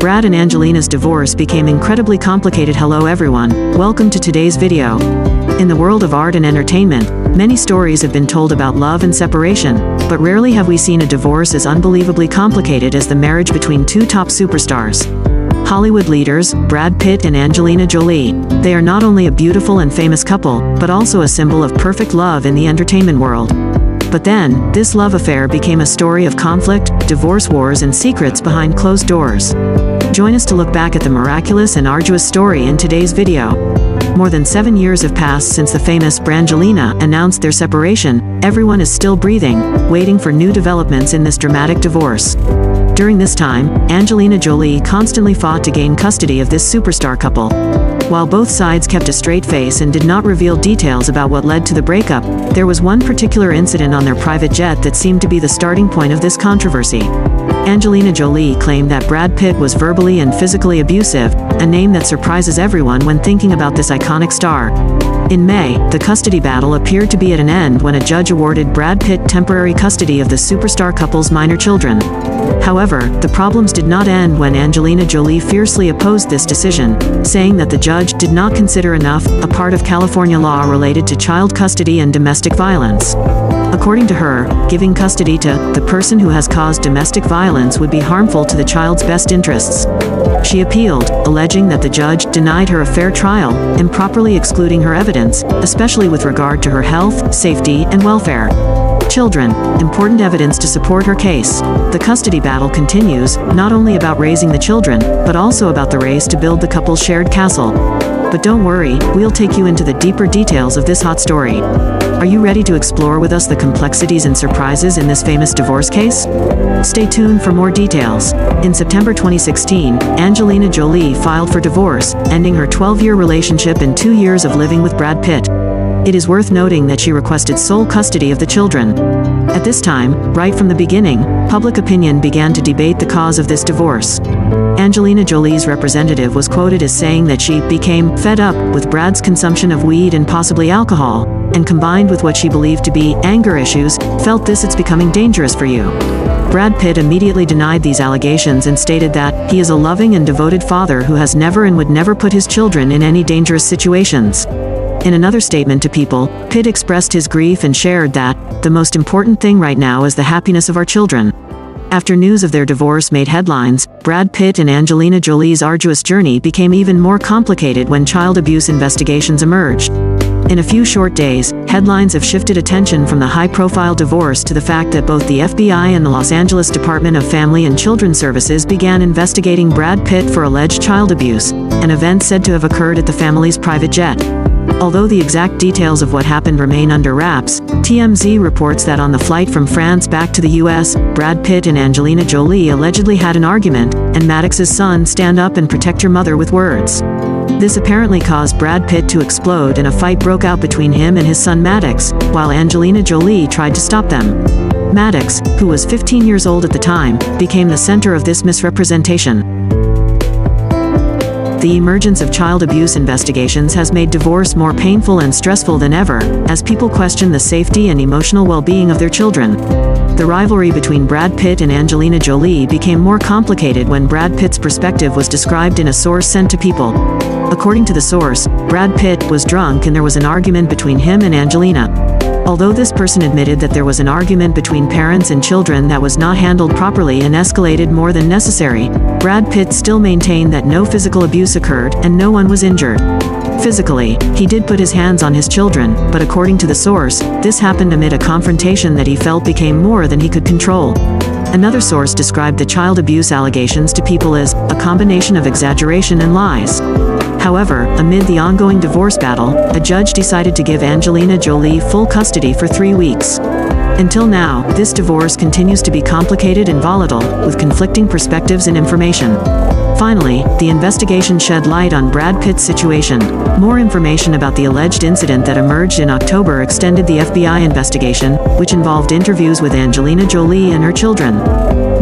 Brad and Angelina's divorce became incredibly complicated. Hello everyone, welcome to today's video. In the world of art and entertainment, many stories have been told about love and separation, but rarely have we seen a divorce as unbelievably complicated as the marriage between two top superstars. Hollywood leaders, Brad Pitt and Angelina Jolie. They are not only a beautiful and famous couple, but also a symbol of perfect love in the entertainment world. But then, this love affair became a story of conflict, divorce wars and secrets behind closed doors. Join us to look back at the miraculous and arduous story in today's video. More than 7 years have passed since the famous Brangelina announced their separation. Everyone is still breathing, waiting for new developments in this dramatic divorce. During this time, Angelina Jolie constantly fought to gain custody of this superstar couple. While both sides kept a straight face and did not reveal details about what led to the breakup, there was one particular incident on their private jet that seemed to be the starting point of this controversy. Angelina Jolie claimed that Brad Pitt was verbally and physically abusive, a name that surprises everyone when thinking about this iconic star. In May, the custody battle appeared to be at an end when a judge awarded Brad Pitt temporary custody of the superstar couple's minor children. However, the problems did not end when Angelina Jolie fiercely opposed this decision, saying that the judge did not consider enough a part of California law related to child custody and domestic violence. According to her, giving custody to the person who has caused domestic violence would be harmful to the child's best interests. She appealed, alleging that the judge denied her a fair trial, improperly excluding her evidence, especially with regard to her health, safety, and welfare. Children, important evidence to support her case. The custody battle continues, not only about raising the children, but also about the race to build the couple's shared castle. But don't worry, we'll take you into the deeper details of this hot story. Are you ready to explore with us the complexities and surprises in this famous divorce case? Stay tuned for more details. In September 2016, Angelina Jolie filed for divorce, ending her 12-year relationship and 2 years of living with Brad Pitt. It is worth noting that she requested sole custody of the children. At this time, right from the beginning, public opinion began to debate the cause of this divorce. Angelina Jolie's representative was quoted as saying that she became fed up with Brad's consumption of weed and possibly alcohol, and combined with what she believed to be anger issues, felt it's becoming dangerous for you. Brad Pitt immediately denied these allegations and stated that he is a loving and devoted father who has never and would never put his children in any dangerous situations. In another statement to People, Pitt expressed his grief and shared that, "The most important thing right now is the happiness of our children." After news of their divorce made headlines, Brad Pitt and Angelina Jolie's arduous journey became even more complicated when child abuse investigations emerged. In a few short days, headlines have shifted attention from the high-profile divorce to the fact that both the FBI and the Los Angeles Department of Family and Children's Services began investigating Brad Pitt for alleged child abuse, an event said to have occurred at the family's private jet. Although the exact details of what happened remain under wraps, TMZ reports that on the flight from France back to the US, Brad Pitt and Angelina Jolie allegedly had an argument, and Maddox's son stand up and protect your mother with words. This apparently caused Brad Pitt to explode and a fight broke out between him and his son Maddox, while Angelina Jolie tried to stop them. Maddox, who was 15 years old at the time, became the center of this misrepresentation. The emergence of child abuse investigations has made divorce more painful and stressful than ever, as people question the safety and emotional well-being of their children. The rivalry between Brad Pitt and Angelina Jolie became more complicated when Brad Pitt's perspective was described in a source sent to People. According to the source, Brad Pitt was drunk and there was an argument between him and Angelina. Although this person admitted that there was an argument between parents and children that was not handled properly and escalated more than necessary, Brad Pitt still maintained that no physical abuse occurred and no one was injured. Physically, he did put his hands on his children, but according to the source, this happened amid a confrontation that he felt became more than he could control. Another source described the child abuse allegations to People as a combination of exaggeration and lies. However, amid the ongoing divorce battle, a judge decided to give Angelina Jolie full custody for 3 weeks. Until now, this divorce continues to be complicated and volatile, with conflicting perspectives and information. Finally, the investigation shed light on Brad Pitt's situation. More information about the alleged incident that emerged in October extended the FBI investigation, which involved interviews with Angelina Jolie and her children.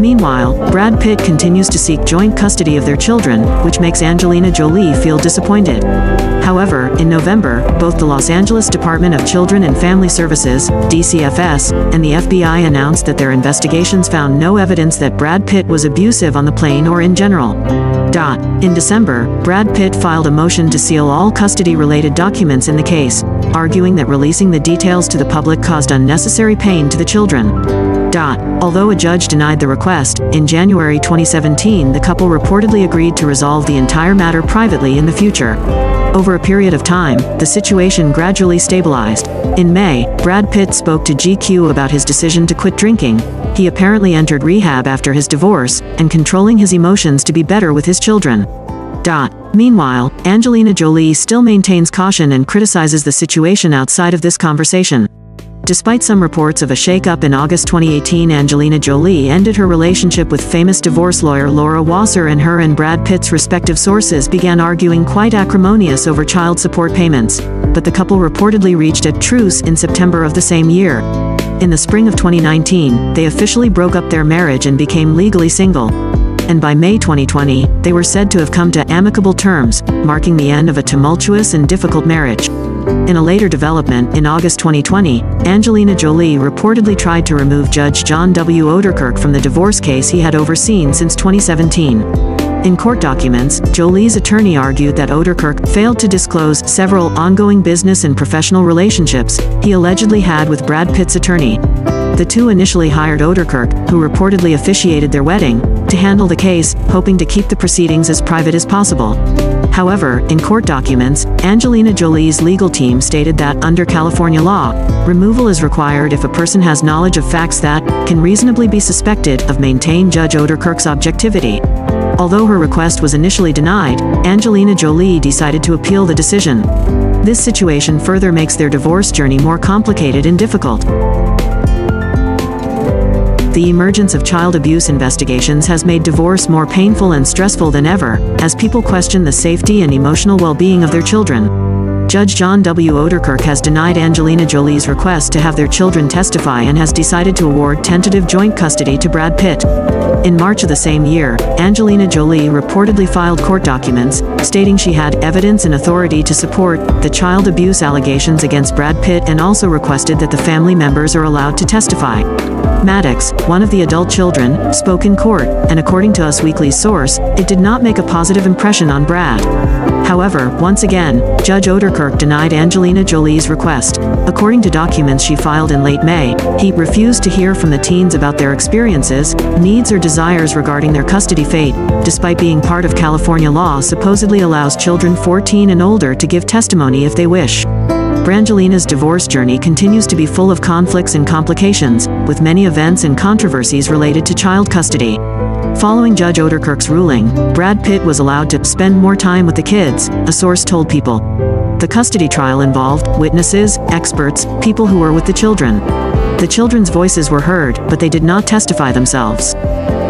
Meanwhile, Brad Pitt continues to seek joint custody of their children, which makes Angelina Jolie feel disappointed. However, in November, both the Los Angeles Department of Children and Family Services, DCFS, and the FBI announced that their investigations found no evidence that Brad Pitt was abusive on the plane or in general. In December, Brad Pitt filed a motion to seal all custody-related documents in the case, arguing that releasing the details to the public caused unnecessary pain to the children. Although a judge denied the request, in January 2017 the couple reportedly agreed to resolve the entire matter privately in the future. Over a period of time, the situation gradually stabilized. In May, Brad Pitt spoke to GQ about his decision to quit drinking. He apparently entered rehab after his divorce, and controlling his emotions to be better with his children. Meanwhile, Angelina Jolie still maintains caution and criticizes the situation outside of this conversation. Despite some reports of a shake-up in August 2018, Angelina Jolie ended her relationship with famous divorce lawyer Laura Wasser, and her and Brad Pitt's respective sources began arguing quite acrimonious over child support payments, but the couple reportedly reached a truce in September of the same year. In the spring of 2019, they officially broke up their marriage and became legally single. And by May 2020, they were said to have come to amicable terms, marking the end of a tumultuous and difficult marriage. In a later development, in August 2020, Angelina Jolie reportedly tried to remove Judge John W. Ouderkirk from the divorce case he had overseen since 2017. In court documents, Jolie's attorney argued that Ouderkirk failed to disclose several ongoing business and professional relationships he allegedly had with Brad Pitt's attorney. The two initially hired Ouderkirk, who reportedly officiated their wedding, to handle the case, hoping to keep the proceedings as private as possible. However, in court documents, Angelina Jolie's legal team stated that, under California law, removal is required if a person has knowledge of facts that can reasonably be suspected of maintaining Judge Ouderkirk's objectivity. Although her request was initially denied, Angelina Jolie decided to appeal the decision. This situation further makes their divorce journey more complicated and difficult. The emergence of child abuse investigations has made divorce more painful and stressful than ever, as people question the safety and emotional well-being of their children. Judge John W. Ouderkirk has denied Angelina Jolie's request to have their children testify and has decided to award tentative joint custody to Brad Pitt. In March of the same year, Angelina Jolie reportedly filed court documents, stating she had evidence and authority to support the child abuse allegations against Brad Pitt, and also requested that the family members are allowed to testify. Maddox, one of the adult children, spoke in court, and according to Us Weekly's source, it did not make a positive impression on Brad. However, once again, Judge Ouderkirk denied Angelina Jolie's request. According to documents she filed in late May, he refused to hear from the teens about their experiences, needs or desires regarding their custody fate, despite being part of California law supposedly allows children 14 and older to give testimony if they wish. Brangelina's divorce journey continues to be full of conflicts and complications, with many events and controversies related to child custody. Following Judge Ouderkirk's ruling, Brad Pitt was allowed to spend more time with the kids, a source told People. The custody trial involved witnesses, experts, people who were with the children. The children's voices were heard, but they did not testify themselves.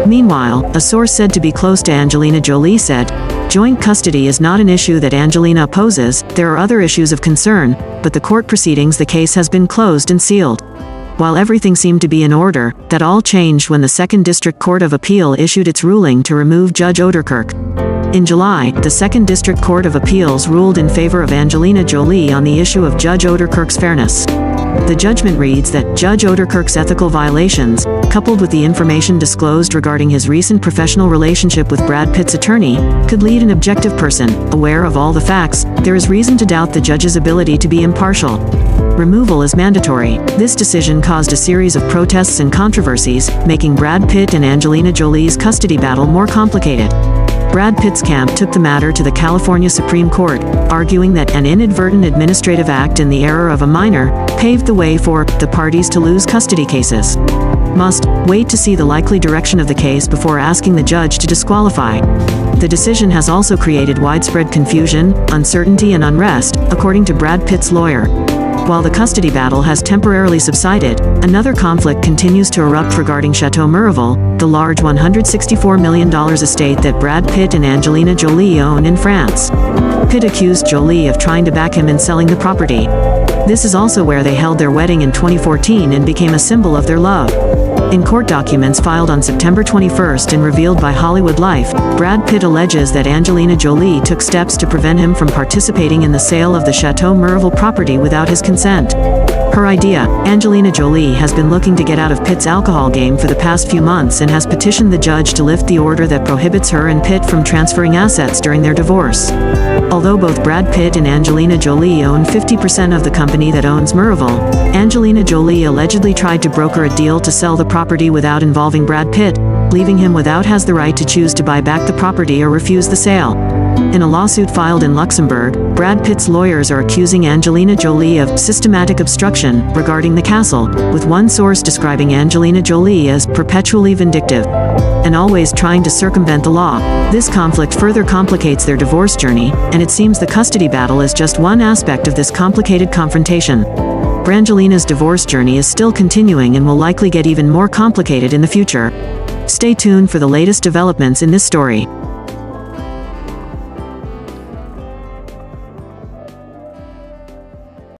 Meanwhile, a source said to be close to Angelina Jolie said, "Joint custody is not an issue that Angelina opposes, there are other issues of concern, but the court proceedings, the case has been closed and sealed." While everything seemed to be in order, that all changed when the 2nd District Court of Appeal issued its ruling to remove Judge Ouderkirk. In July, the 2nd District Court of Appeals ruled in favor of Angelina Jolie on the issue of Judge Ouderkirk's fairness. The judgment reads that Judge Ouderkirk's ethical violations, coupled with the information disclosed regarding his recent professional relationship with Brad Pitt's attorney, could lead an objective person, aware of all the facts, there is reason to doubt the judge's ability to be impartial. Removal is mandatory. This decision caused a series of protests and controversies, making Brad Pitt and Angelina Jolie's custody battle more complicated. Brad Pitt's camp took the matter to the California Supreme Court, arguing that an inadvertent administrative act in the error of a minor paved the way for the parties to lose custody cases. Must wait to see the likely direction of the case before asking the judge to disqualify. The decision has also created widespread confusion, uncertainty and unrest, according to Brad Pitt's lawyer. While the custody battle has temporarily subsided, another conflict continues to erupt regarding Château Miraval, the large $164 million estate that Brad Pitt and Angelina Jolie own in France. Pitt accused Jolie of trying to back him in selling the property. This is also where they held their wedding in 2014 and became a symbol of their love. In court documents filed on September 21 and revealed by Hollywood Life, Brad Pitt alleges that Angelina Jolie took steps to prevent him from participating in the sale of the Château Miraval property without his consent. Her idea, Angelina Jolie has been looking to get out of Pitt's alcohol game for the past few months and has petitioned the judge to lift the order that prohibits her and Pitt from transferring assets during their divorce. Although both Brad Pitt and Angelina Jolie own 50% of the company that owns Miraval, Angelina Jolie allegedly tried to broker a deal to sell the property without involving Brad Pitt, leaving him without has the right to choose to buy back the property or refuse the sale. In a lawsuit filed in Luxembourg, Brad Pitt's lawyers are accusing Angelina Jolie of systematic obstruction regarding the castle, with one source describing Angelina Jolie as perpetually vindictive and always trying to circumvent the law. This conflict further complicates their divorce journey, and it seems the custody battle is just one aspect of this complicated confrontation. Brangelina's divorce journey is still continuing and will likely get even more complicated in the future. Stay tuned for the latest developments in this story.